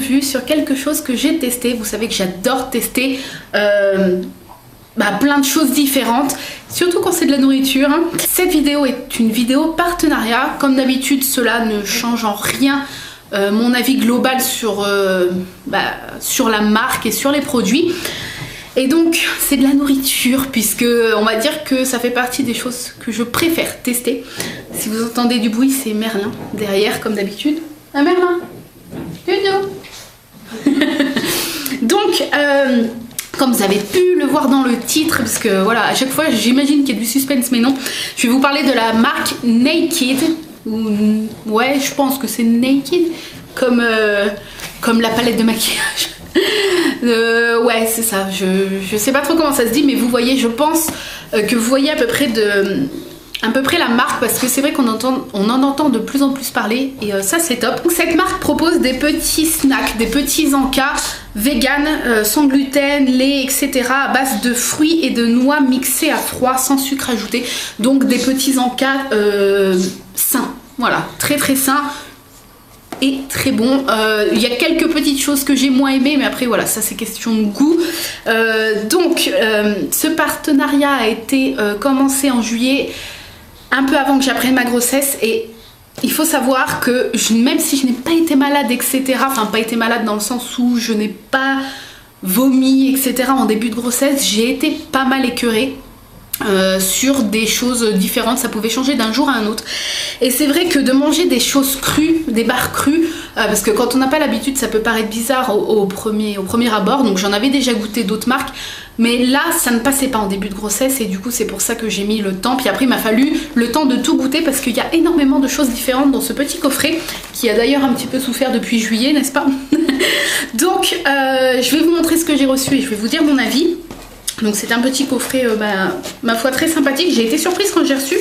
revue sur quelque chose que j'ai testé. Vous savez que j'adore tester plein de choses différentes, surtout quand c'est de la nourriture. Cette vidéo est une vidéo partenariat. Comme d'habitude, cela ne change en rien mon avis global sur la marque et sur les produits. Et donc c'est de la nourriture, puisque on va dire que ça fait partie des choses que je préfère tester. Si vous entendez du bruit, c'est Merlin derrière comme d'habitude. Ah Merlin, donc comme vous avez pu le voir dans le titre, parce que voilà, à chaque fois j'imagine qu'il y a du suspense, mais non, je vais vous parler de la marque Naked. Ouais, je pense que c'est Naked, comme la palette de maquillage. Ouais, c'est ça, je sais pas trop comment ça se dit, mais vous voyez, je pense que vous voyez à peu près la marque, parce que c'est vrai qu'on en entend de plus en plus parler, et ça c'est top. Donc, cette marque propose des petits snacks, des petits encas vegan, sans gluten, lait, etc. à base de fruits et de noix mixés à froid, sans sucre ajouté. Donc des petits encas sains, voilà, très très sains et très bon. Il y a quelques petites choses que j'ai moins aimées, mais après voilà, ça c'est question de goût. Ce partenariat a été commencé en juillet, un peu avant que j'apprenne ma grossesse, et il faut savoir que même si je n'ai pas été malade, etc., enfin pas été malade dans le sens où je n'ai pas vomi, etc. en début de grossesse, j'ai été pas mal écœurée sur des choses différentes, ça pouvait changer d'un jour à un autre. Et c'est vrai que de manger des choses crues, des barres crues, parce que quand on n'a pas l'habitude, ça peut paraître bizarre au premier abord, donc j'en avais déjà goûté d'autres marques, mais là ça ne passait pas en début de grossesse, et du coup c'est pour ça que j'ai mis le temps. Puis après il m'a fallu le temps de tout goûter, parce qu'il y a énormément de choses différentes dans ce petit coffret, qui a d'ailleurs un petit peu souffert depuis juillet, n'est-ce pas? Donc je vais vous montrer ce que j'ai reçu et je vais vous dire mon avis. Donc c'est un petit coffret, ma foi, très sympathique. J'ai été surprise quand j'ai reçu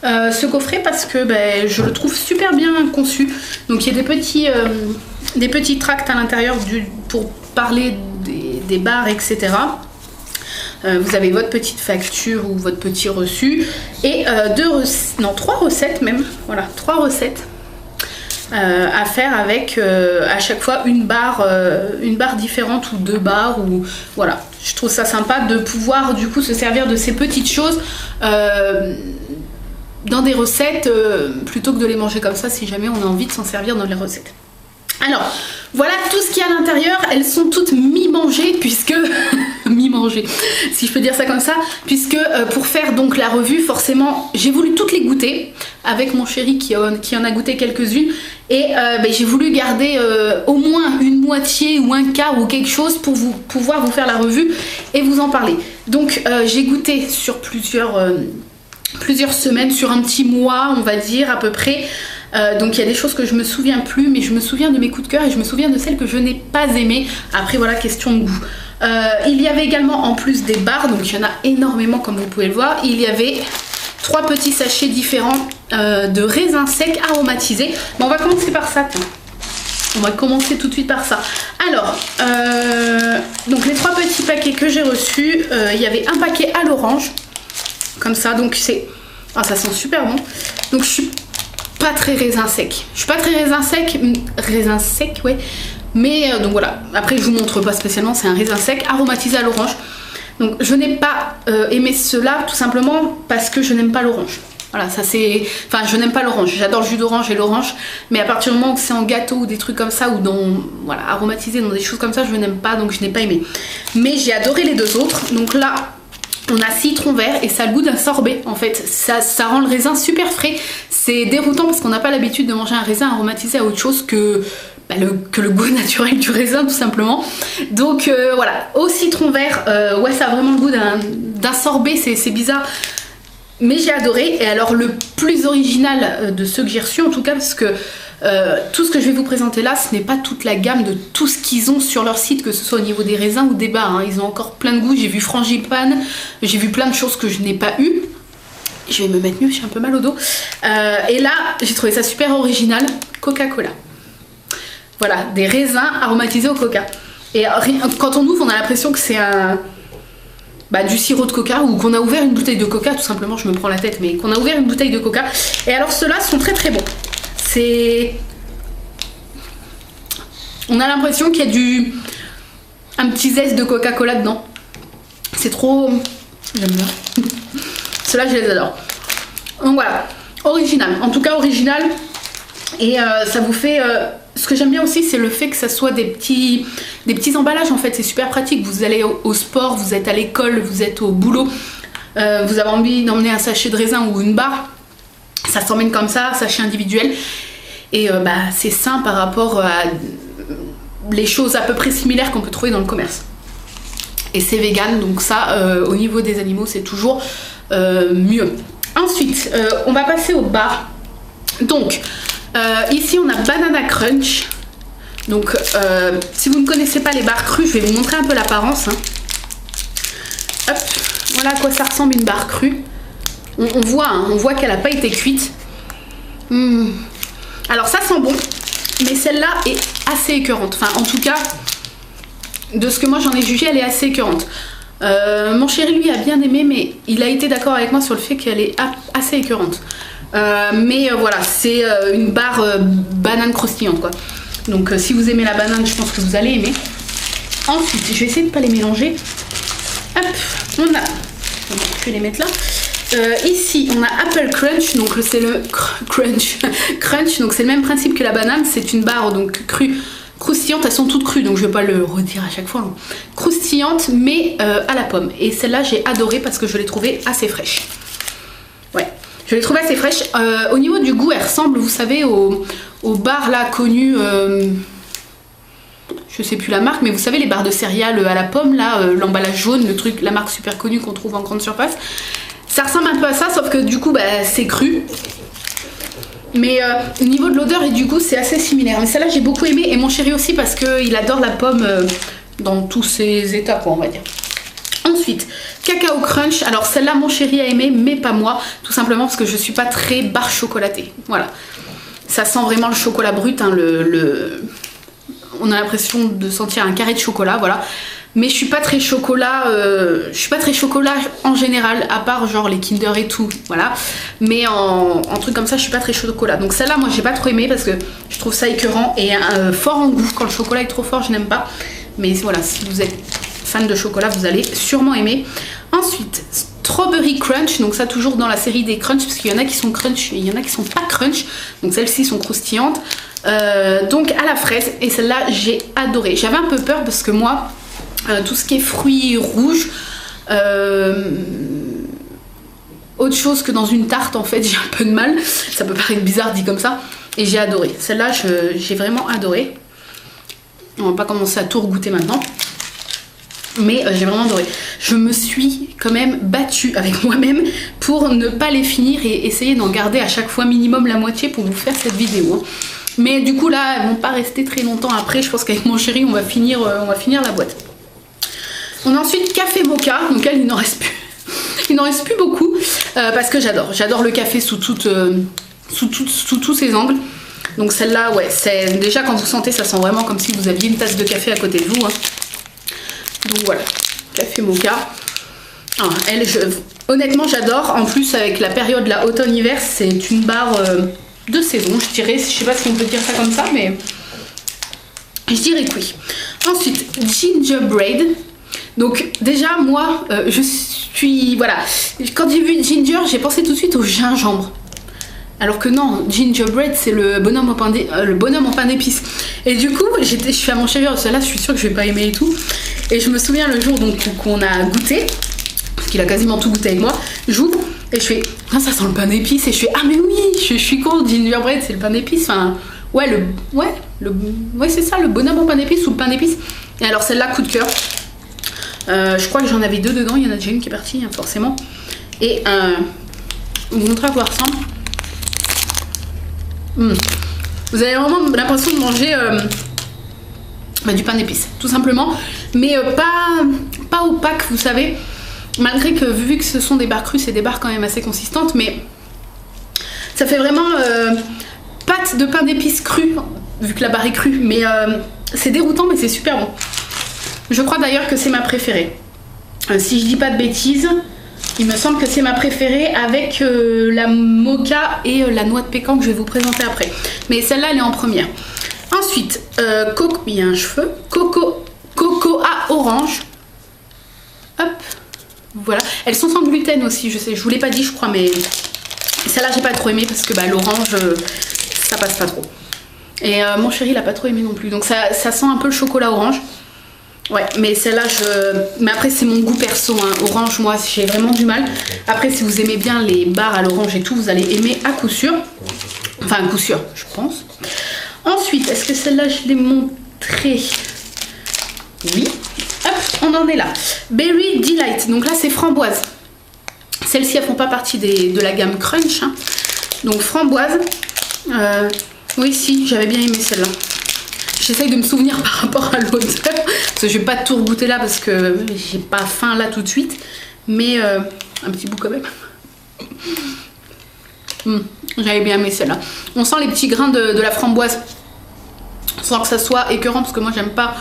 ce coffret, parce que je le trouve super bien conçu. Donc il y a des petits tracts à l'intérieur pour parler des barres, etc. Vous avez votre petite facture ou votre petit reçu, et 3 recettes même, voilà, 3 recettes à faire avec à chaque fois une barre différente, ou 2 barres, ou voilà. Je trouve ça sympa de pouvoir du coup se servir de ces petites choses dans des recettes, plutôt que de les manger comme ça, si jamais on a envie de s'en servir dans les recettes. Alors voilà tout ce qu'il y a à l'intérieur. Elles sont toutes mi-mangées, puisque mi-mangées, si je peux dire ça comme ça, puisque pour faire donc la revue, forcément j'ai voulu toutes les goûter avec mon chéri qui en a goûté quelques-unes, et j'ai voulu garder au moins une moitié ou un quart ou quelque chose pour pouvoir vous faire la revue et vous en parler. Donc j'ai goûté sur plusieurs semaines, sur un petit mois on va dire à peu près. Donc il y a des choses que je me souviens plus, mais je me souviens de mes coups de cœur, et je me souviens de celles que je n'ai pas aimées. Après voilà, question de goût. Il y avait également, en plus des barres, donc il y en a énormément comme vous pouvez le voir, il y avait 3 petits sachets différents de raisins secs aromatisés. Bon, on va commencer par ça, tiens. On va commencer tout de suite par ça. Alors, donc les 3 petits paquets que j'ai reçus, il y avait un paquet à l'orange, comme ça, donc c'est... Ah, ça sent super bon. Donc je suis pas très raisin sec. Je suis pas très raisin sec, ouais. Mais donc voilà, après je vous montre pas spécialement, c'est un raisin sec aromatisé à l'orange. Donc je n'ai pas aimé cela, tout simplement parce que je n'aime pas l'orange. Voilà, ça c'est... Enfin, je n'aime pas l'orange, j'adore le jus d'orange et l'orange, mais à partir du moment que c'est en gâteau ou des trucs comme ça, ou voilà, aromatisé dans des choses comme ça, je n'aime pas, donc je n'ai pas aimé. Mais j'ai adoré les 2 autres. Donc là, on a citron vert, et ça a le goût d'un sorbet en fait. Ça rend le raisin super frais. C'est déroutant parce qu'on n'a pas l'habitude de manger un raisin aromatisé à autre chose que le goût naturel du raisin, tout simplement. Donc voilà, au citron vert, ouais, ça a vraiment le goût d'un sorbet, c'est bizarre. Mais j'ai adoré. Et alors le plus original de ceux que j'ai reçus, en tout cas, parce que tout ce que je vais vous présenter là, ce n'est pas toute la gamme de tout ce qu'ils ont sur leur site, que ce soit au niveau des raisins ou des barres, hein. Ils ont encore plein de goûts. J'ai vu frangipane, j'ai vu plein de choses que je n'ai pas eu. Je vais me mettre mieux, j'ai un peu mal au dos. Et là, j'ai trouvé ça super original. Coca-Cola. Voilà, des raisins aromatisés au coca. Et quand on ouvre, on a l'impression que c'est du sirop de coca, ou qu'on a ouvert une bouteille de coca, tout simplement, je me prends la tête, mais qu'on a ouvert une bouteille de coca. Et alors ceux-là sont très très bons. On a l'impression qu'il y a un petit zeste de Coca-Cola dedans. C'est trop... J'aime bien. Ceux-là, je les adore. Donc voilà, original. En tout cas, original. Et ça vous fait... ce que j'aime bien aussi, c'est le fait que ça soit des petits emballages, en fait. C'est super pratique. Vous allez au sport, vous êtes à l'école, vous êtes au boulot. Vous avez envie d'emmener un sachet de raisin ou une barre. Ça s'emmène comme ça, sachet individuel. Et c'est sain par rapport à les choses à peu près similaires qu'on peut trouver dans le commerce. Et c'est vegan, donc ça, au niveau des animaux, c'est toujours mieux. Ensuite, on va passer aux barres. Donc, ici, on a Banana Crunch. Donc, si vous ne connaissez pas les barres crues, je vais vous montrer un peu l'apparence. Hein. Hop, voilà à quoi ça ressemble une barre crue. On voit qu'elle n'a pas été cuite. Alors, ça sent bon, mais celle-là est assez écœurante. Enfin, en tout cas, de ce que moi j'en ai jugé, elle est assez écœurante. Mon chéri, lui, a bien aimé, mais il a été d'accord avec moi sur le fait qu'elle est assez écœurante. Mais voilà, c'est une barre banane croustillante, quoi. Donc, si vous aimez la banane, je pense que vous allez aimer. Ensuite, je vais essayer de ne pas les mélanger. Hop, on a... Je vais les mettre là. Ici, on a Apple Crunch, donc c'est le crunch, donc c'est le même principe que la banane. C'est une barre donc crue, croustillante. Elles sont toutes crues, donc je vais pas le redire à chaque fois. Hein. Croustillante, mais à la pomme. Et celle-là, j'ai adoré parce que je l'ai trouvée assez fraîche. Ouais, je l'ai trouvée assez fraîche. Au niveau du goût, elle ressemble, vous savez, aux barres là connues. Je sais plus la marque, mais vous savez les barres de céréales à la pomme là, l'emballage jaune, le truc, la marque super connue qu'on trouve en grande surface. Ça ressemble un peu à ça, sauf que du coup c'est cru. Mais au niveau de l'odeur et du goût, c'est assez similaire. Mais celle-là, j'ai beaucoup aimé, et mon chéri aussi, parce qu'il adore la pomme dans tous ses états, quoi, on va dire. Ensuite, Cacao Crunch. Alors celle-là, mon chéri a aimé, mais pas moi. Tout simplement parce que je suis pas très barre chocolatée. Voilà. Ça sent vraiment le chocolat brut, hein, on a l'impression de sentir un carré de chocolat, voilà. Mais je suis pas très chocolat, en général, à part genre les Kinder et tout, voilà. Mais en truc comme ça, je suis pas très chocolat. Donc celle-là, moi, j'ai pas trop aimé parce que je trouve ça écœurant et fort en goût. Quand le chocolat est trop fort, je n'aime pas. Mais voilà, si vous êtes fan de chocolat, vous allez sûrement aimer. Ensuite, Strawberry Crunch, donc ça toujours dans la série des crunch, parce qu'il y en a qui sont crunch et il y en a qui sont pas crunch. Donc celles-ci sont croustillantes. Donc à la fraise, et celle-là, j'ai adoré. J'avais un peu peur parce que moi... tout ce qui est fruits rouges, autre chose que dans une tarte, en fait, j'ai un peu de mal. Ça peut paraître bizarre dit comme ça. Et j'ai adoré. Celle-là, j'ai vraiment adoré. On va pas commencer à tout regoûter maintenant. Mais j'ai vraiment adoré. Je me suis quand même battue avec moi-même pour ne pas les finir et essayer d'en garder à chaque fois minimum la moitié pour vous faire cette vidéo. Hein. Mais du coup, là, elles vont pas rester très longtemps après. Je pense qu'avec mon chéri, on va finir la boîte. On a ensuite Café Mocha, donc elle, il n'en reste plus. Il n'en reste plus beaucoup parce que j'adore le café sous tous ses angles. Donc celle-là, ouais, c'est déjà quand vous sentez, ça sent vraiment comme si vous aviez une tasse de café à côté de vous. Hein. Donc voilà, Café Mocha. Ah, elle, honnêtement, j'adore. En plus, avec la période là, automne-hiver, c'est une barre de saison, je dirais. Je sais pas si on peut dire ça comme ça, mais je dirais que oui. Ensuite, Gingerbread. Donc déjà moi je suis, voilà, quand j'ai vu Ginger, j'ai pensé tout de suite au gingembre. Alors que non, Gingerbread c'est le bonhomme en pain d'épices. Et du coup je suis à mon chéri, celle-là je suis sûre que je vais pas aimer et tout. Et je me souviens le jour donc qu'on a goûté, parce qu'il a quasiment tout goûté avec moi, j'ouvre et je fais, ah, ça sent le pain d'épices. Et je fais, ah mais oui, je suis con, Gingerbread c'est le pain d'épices. Enfin, ouais, c'est ça, le bonhomme en pain d'épices ou le pain d'épices. Et alors celle-là, coup de cœur. Je crois que j'en avais deux dedans, il y en a déjà une qui est partie, hein, forcément. Et vous montrer à quoi ça ressemble. Vous avez vraiment l'impression de manger du pain d'épices, tout simplement. Mais pas opaque, vous savez. Malgré que, vu que ce sont des barres crues, c'est des barres quand même assez consistantes. Mais ça fait vraiment pâte de pain d'épices crue, vu que la barre est crue. Mais c'est déroutant, mais c'est super bon. Je crois d'ailleurs que c'est ma préférée. Si je dis pas de bêtises, il me semble que c'est ma préférée avec la mocha et la noix de pécan que je vais vous présenter après. Mais celle-là, elle est en première. Ensuite, il y a un cheveu, cocoa orange. Hop, voilà. Elles sont sans gluten aussi, je sais, je vous l'ai pas dit je crois, mais celle-là j'ai pas trop aimé parce que l'orange, ça passe pas trop. Et mon chéri il a pas trop aimé non plus, donc ça sent un peu le chocolat orange. Ouais, mais celle-là, mais après c'est mon goût perso, hein. Orange, moi j'ai vraiment du mal. Après si vous aimez bien les barres à l'orange et tout, vous allez aimer à coup sûr. Enfin à coup sûr, je pense. Ensuite, est-ce que celle-là je l'ai montrée? Oui. Hop, on en est là. Berry Delight, donc là c'est framboise. Celles-ci elles font pas partie de la gamme Crunch, hein. Donc framboise. Oui si, j'avais bien aimé celle-là. J'essaye de me souvenir par rapport à l'odeur, parce que je vais pas tout goûter là parce que j'ai pas faim là tout de suite, mais un petit bout quand même. J'avais bien aimé celle-là. On sent les petits grains de la framboise sans que ça soit écœurant, parce que moi j'aime pas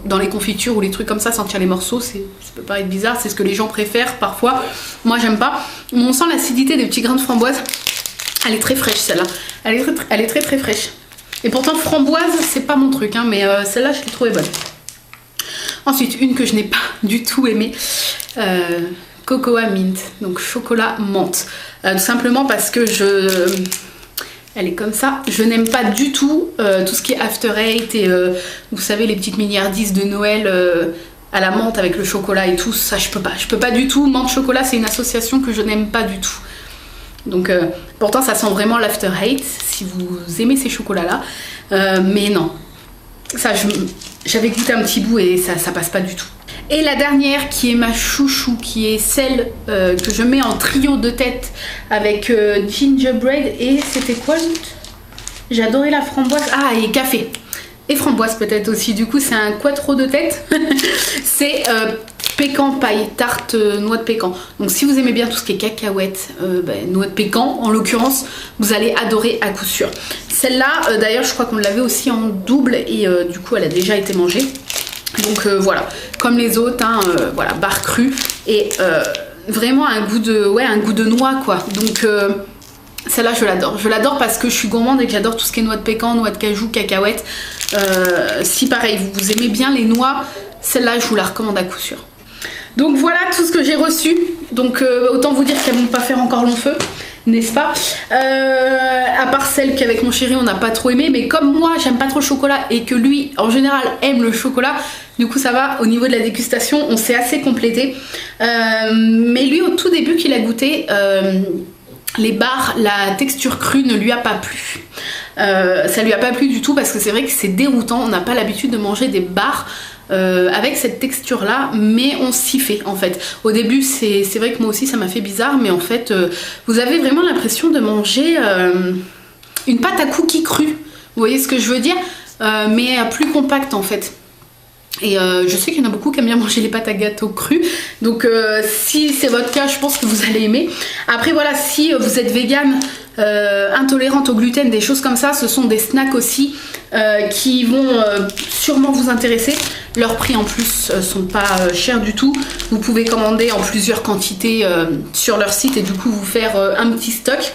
dans les confitures ou les trucs comme ça sentir les morceaux, ça peut paraître bizarre, c'est ce que les gens préfèrent parfois, moi j'aime pas. Mais on sent l'acidité des petits grains de framboise. Elle est très fraîche celle-là, elle est très fraîche. Et pourtant framboise c'est pas mon truc, hein, mais celle-là je l'ai trouvée bonne. Ensuite une que je n'ai pas du tout aimée, Cocoa Mint, donc chocolat menthe. Tout simplement parce que elle est comme ça, je n'aime pas du tout tout ce qui est After Eight et vous savez les petites milliardises de Noël à la menthe avec le chocolat et tout, ça je peux pas du tout. Menthe chocolat c'est une association que je n'aime pas du tout. Donc pourtant ça sent vraiment l'After Eight si vous aimez ces chocolats là, mais non, ça j'avais goûté un petit bout et ça passe pas du tout. Et la dernière qui est ma chouchou, qui est celle que je mets en trio de tête avec gingerbread et c'était quoi l'autre? J'ai adoré la framboise, et café et framboise peut-être aussi, du coup c'est un quattro de tête. C'est pécan paille, tarte noix de pécan. Donc si vous aimez bien tout ce qui est cacahuètes, noix de pécan en l'occurrence, vous allez adorer à coup sûr. Celle-là d'ailleurs je crois qu'on l'avait aussi en double et du coup elle a déjà été mangée. Donc voilà, comme les autres, hein, voilà, barre crue et vraiment un goût de noix quoi. Donc celle-là je l'adore parce que je suis gourmande et que j'adore tout ce qui est noix de pécan, noix de cajou, cacahuètes. Si pareil vous aimez bien les noix, celle-là je vous la recommande à coup sûr. Donc voilà tout ce que j'ai reçu, donc autant vous dire qu'elles vont pas faire encore long feu, n'est-ce pas? À part celle qu'avec mon chéri on n'a pas trop aimé, mais comme moi j'aime pas trop le chocolat et que lui en général aime le chocolat, du coup ça va, au niveau de la dégustation on s'est assez complété. Mais lui au tout début qu'il a goûté les barres, la texture crue ne lui a pas plu. Ça lui a pas plu du tout parce que c'est vrai que c'est déroutant, on n'a pas l'habitude de manger des barres avec cette texture là, mais on s'y fait en fait. Au début c'est vrai que moi aussi ça m'a fait bizarre, mais en fait vous avez vraiment l'impression de manger une pâte à cookies crue, vous voyez ce que je veux dire, mais plus compacte en fait. Et je sais qu'il y en a beaucoup qui aiment bien manger les pâtes à gâteau crues, donc si c'est votre cas je pense que vous allez aimer. Après voilà, si vous êtes végane, intolérante au gluten, des choses comme ça, ce sont des snacks aussi qui vont sûrement vous intéresser. Leurs prix en plus sont pas chers du tout, vous pouvez commander en plusieurs quantités sur leur site et du coup vous faire un petit stock.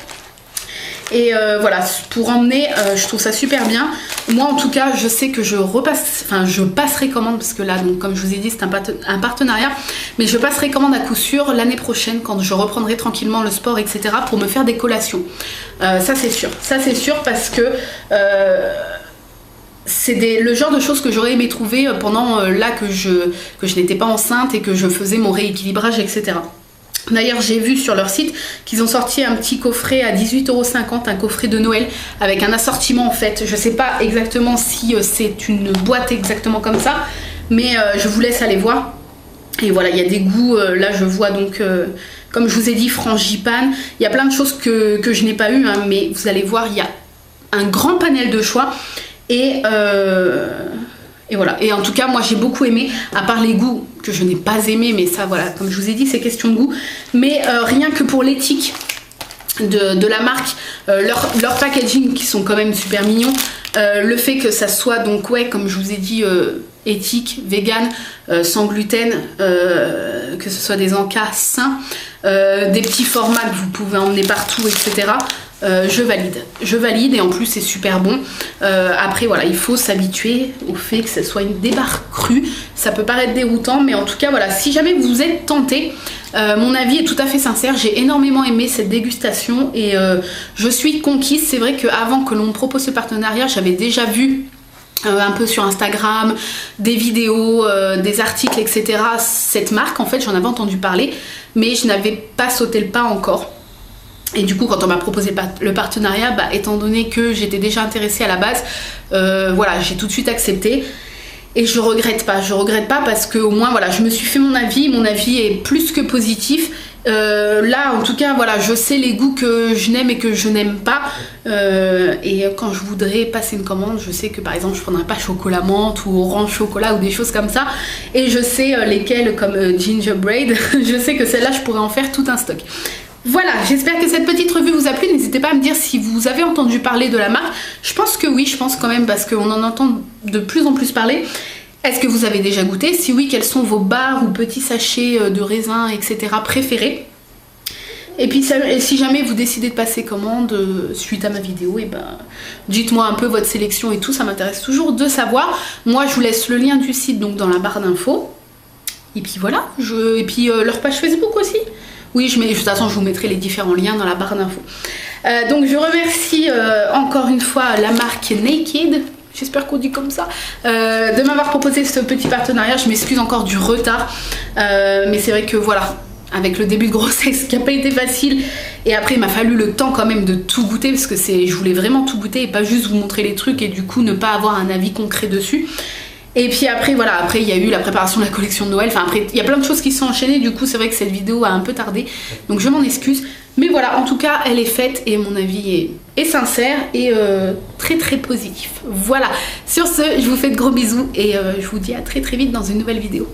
Et voilà, pour emmener, je trouve ça super bien. Moi en tout cas, je sais que je passerai commande parce que là, donc, comme je vous ai dit, c'est un partenariat. Mais je passerai commande à coup sûr l'année prochaine quand je reprendrai tranquillement le sport, etc. pour me faire des collations. Ça c'est sûr. Ça c'est sûr parce que c'est le genre de choses que j'aurais aimé trouver pendant là que je n'étais pas enceinte et que je faisais mon rééquilibrage, etc. D'ailleurs j'ai vu sur leur site qu'ils ont sorti un petit coffret à 18,50 €, un coffret de Noël avec un assortiment en fait. Je sais pas exactement si c'est une boîte exactement comme ça, mais je vous laisse aller voir. Et voilà, il y a des goûts, là je vois donc comme je vous ai dit frangipane, il y a plein de choses que je n'ai pas eu, hein, mais vous allez voir il y a un grand panel de choix. Et voilà, et en tout cas moi j'ai beaucoup aimé, à part les goûts que je n'ai pas aimé, mais ça voilà, comme je vous ai dit c'est question de goût, mais rien que pour l'éthique de la marque, leur packaging qui sont quand même super mignons, le fait que ça soit donc ouais comme je vous ai dit éthique, vegan, sans gluten, que ce soit des encas sains, des petits formats que vous pouvez emmener partout, etc. je valide et en plus c'est super bon. Après voilà, il faut s'habituer au fait que ce soit une débarque crue, ça peut paraître déroutant, mais en tout cas voilà, si jamais vous êtes tenté, mon avis est tout à fait sincère, j'ai énormément aimé cette dégustation et je suis conquise. C'est vrai qu'avant que l'on me propose ce partenariat, j'avais déjà vu un peu sur Instagram, des vidéos, des articles, etc. Cette marque, en fait, j'en avais entendu parler, mais je n'avais pas sauté le pas encore. Et du coup, quand on m'a proposé le partenariat, bah, étant donné que j'étais déjà intéressée à la base, voilà, j'ai tout de suite accepté. Et je regrette pas parce que au moins, voilà, je me suis fait mon avis est plus que positif. Là en tout cas voilà, je sais les goûts que je n'aime et que je n'aime pas, et quand je voudrais passer une commande, je sais que par exemple je prendrais pas chocolat menthe ou orange chocolat ou des choses comme ça, et je sais lesquelles, comme gingerbread, je sais que celle-là je pourrais en faire tout un stock. Voilà, j'espère que cette petite revue vous a plu. N'hésitez pas à me dire si vous avez entendu parler de la marque. Je pense que oui, je pense quand même, parce qu'on en entend de plus en plus parler. Est-ce que vous avez déjà goûté? Si oui, quels sont vos bars ou petits sachets de raisins, etc. préférés? Et puis si jamais vous décidez de passer commande suite à ma vidéo, et ben, dites-moi un peu votre sélection et tout, ça m'intéresse toujours de savoir. Moi je vous laisse le lien du site donc dans la barre d'infos. Et puis voilà, et puis leur page Facebook aussi. Oui, de toute façon je vous mettrai les différents liens dans la barre d'infos. Donc je remercie encore une fois la marque Naked, j'espère qu'on dit comme ça, de m'avoir proposé ce petit partenariat. Je m'excuse encore du retard, mais c'est vrai que voilà, avec le début de grossesse qui n'a pas été facile, et après il m'a fallu le temps quand même de tout goûter, parce que je voulais vraiment tout goûter et pas juste vous montrer les trucs et du coup ne pas avoir un avis concret dessus. Et puis après voilà, après il y a eu la préparation de la collection de Noël, enfin après il y a plein de choses qui se sont enchaînées, du coup c'est vrai que cette vidéo a un peu tardé, donc je m'en excuse. Mais voilà, en tout cas elle est faite et mon avis est sincère et très très positif. Voilà, sur ce je vous fais de gros bisous et je vous dis à très très vite dans une nouvelle vidéo.